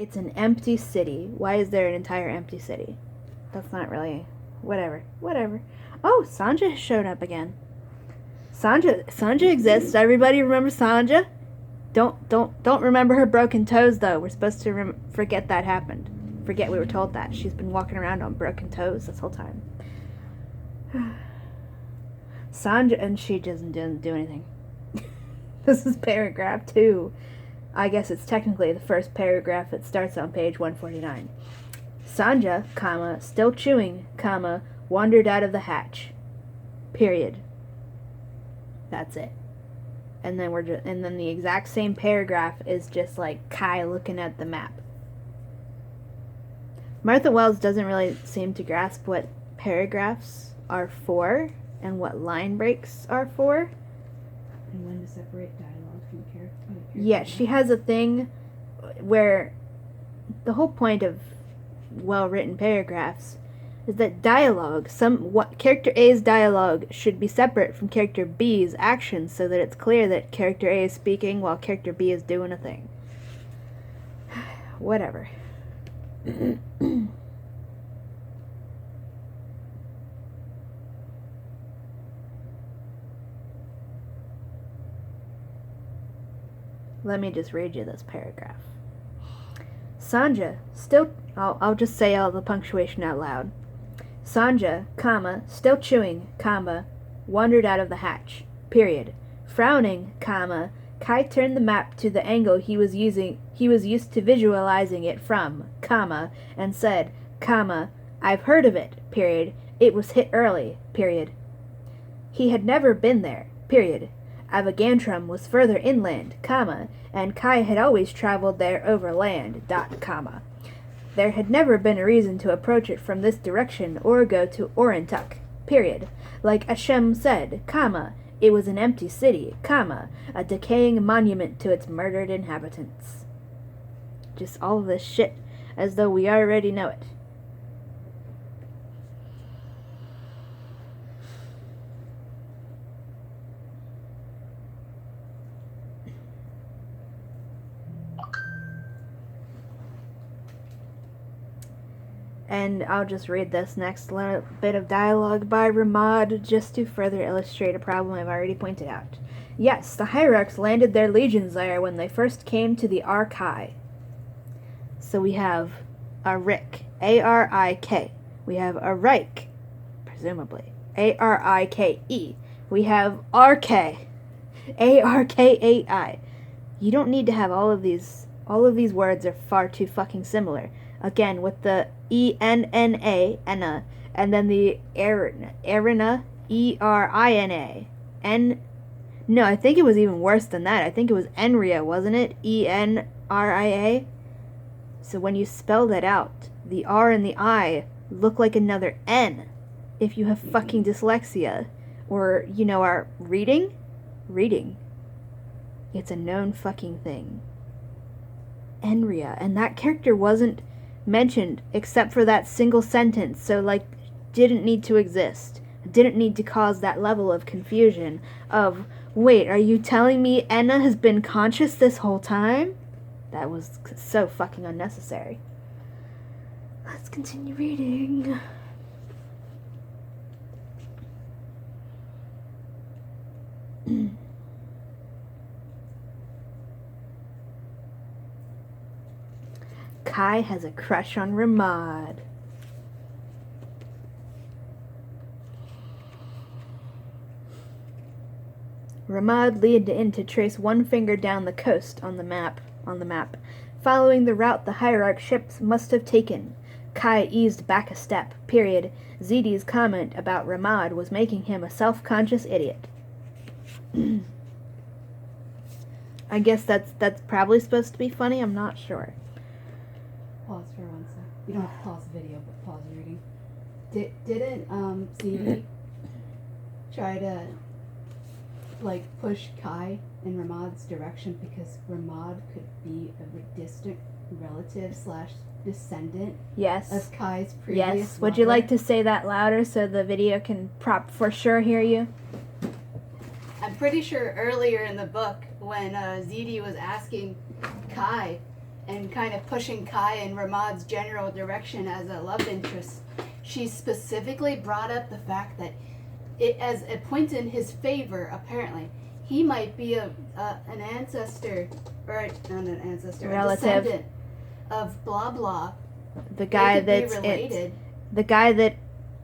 It's an empty city. Why is there an entire empty city? That's not really... Whatever. Oh, Sanja has showed up again. Sanja exists. Everybody remember Sanja? Don't remember her broken toes, though. We're supposed to forget that happened. Forget we were told that. She's been walking around on broken toes this whole time. Sanja, and she doesn't do anything. This is paragraph 2. I guess it's technically the first paragraph that starts on page 149. Sanja, comma, still chewing, comma, wandered out of the hatch. Period. That's it. And then and then the exact same paragraph is just like Kai looking at the map. Martha Wells doesn't really seem to grasp what paragraphs are for and what line breaks are for. And when to separate dialogue from character. Yeah, she has a thing where the whole point of well-written paragraphs is that dialogue, character A's dialogue should be separate from character B's actions so that it's clear that character A is speaking while character B is doing a thing. Whatever. Let me just read you this paragraph. Sanja, still... I'll just say all the punctuation out loud. Sanja, comma, still chewing, comma, wandered out of the hatch. Period. Frowning, comma, Kai turned the map to the angle he was used to visualizing it from, comma, and said, comma, I've heard of it, period. It was hit early, period. He had never been there, period. Avagantrum was further inland, comma, and Kai had always traveled there overland, comma. There had never been a reason to approach it from this direction or go to Orentuck, period. Like Hashem said, comma, it was an empty city, comma, a decaying monument to its murdered inhabitants. Just all of this shit, as though we already know it. And I'll just read this next little bit of dialogue by Ramad just to further illustrate a problem I've already pointed out. Yes, the hierarchs landed their legions there when they first came to the Arkai. So we have a Rick, A-R-I-K. We have a Reich, presumably, A-R-I-K-E. We have R-K, A-R-K-A-I. You don't need to have all of these words are far too fucking similar. Again, with the E-N-N-A, Enna, and then the Erina, E-R-I-N-A. No, I think it was even worse than that. I think it was Enria, wasn't it? E-N-R-I-A? So when you spell that out, the R and the I look like another N. If you have fucking dyslexia, or, are reading. It's a known fucking thing. Enria, and that character wasn't mentioned except for that single sentence, so didn't need to exist, didn't need to cause that level of confusion of, wait, are you telling me Enna has been conscious this whole time? That was so fucking unnecessary. Let's continue reading. Kai has a crush on Ramad. Ramad leaned in to trace one finger down the coast on the map, following the route the hierarch ships must have taken. Kai eased back a step, period. Zidi's comment about Ramad was making him a self-conscious idiot. I guess that's probably supposed to be funny, I'm not sure. Pause for 1 sec. You don't have to pause the video, but pause the reading. Didn't Zidi try to push Kai in Ramad's direction because Ramad could be a distant relative / descendant Yes. of Kai's previous Yes. Would you like to say that louder so the video can for sure hear you? I'm pretty sure earlier in the book when Zidi was asking Kai and kind of pushing Kai in Ramad's general direction as a love interest, she specifically brought up the fact that it as a point in his favor, apparently. He might be an ancestor, or not an ancestor, Relative. a descendant of blah blah. The guy They could that's be related. the guy that,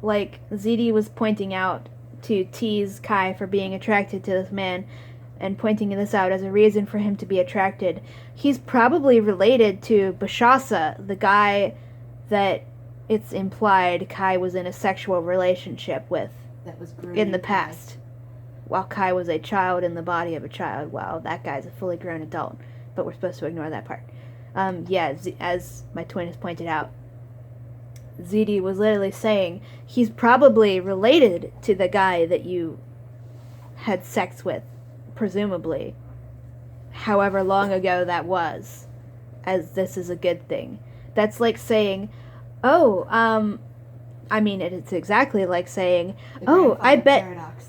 like, ZD was pointing out to tease Kai for being attracted to this man and pointing this out as a reason for him to be attracted. He's probably related to Bashasa, the guy that it's implied Kai was in a sexual relationship with That was in the Kai. past. While Kai was a child in the body of a child, while that guy's a fully grown adult. But we're supposed to ignore that part. As my twin has pointed out, ZD was literally saying he's probably related to the guy that you had sex with, presumably, however long ago that was, as this is a good thing. That's like saying, it's exactly like saying, The oh, I grandfather bet, paradox.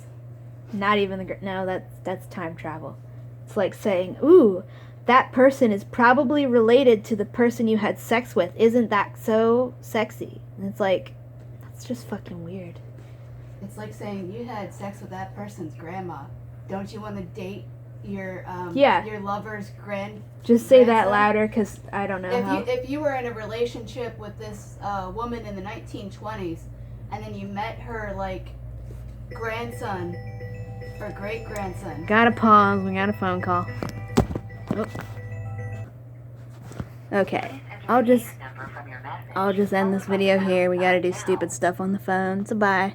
not even no, that's time travel. It's like saying, ooh, that person is probably related to the person you had sex with. Isn't that so sexy? And it's like, that's just fucking weird. It's like saying you had sex with that person's grandma. Don't you want to date your your lover's Just say that grandson? louder, because I don't know how. If you were in a relationship with this woman in the 1920s, and then you met her like grandson or great grandson. Gotta pause. We got a phone call. Oh. Okay, I'll just end this video here. We gotta do stupid stuff on the phone. So bye.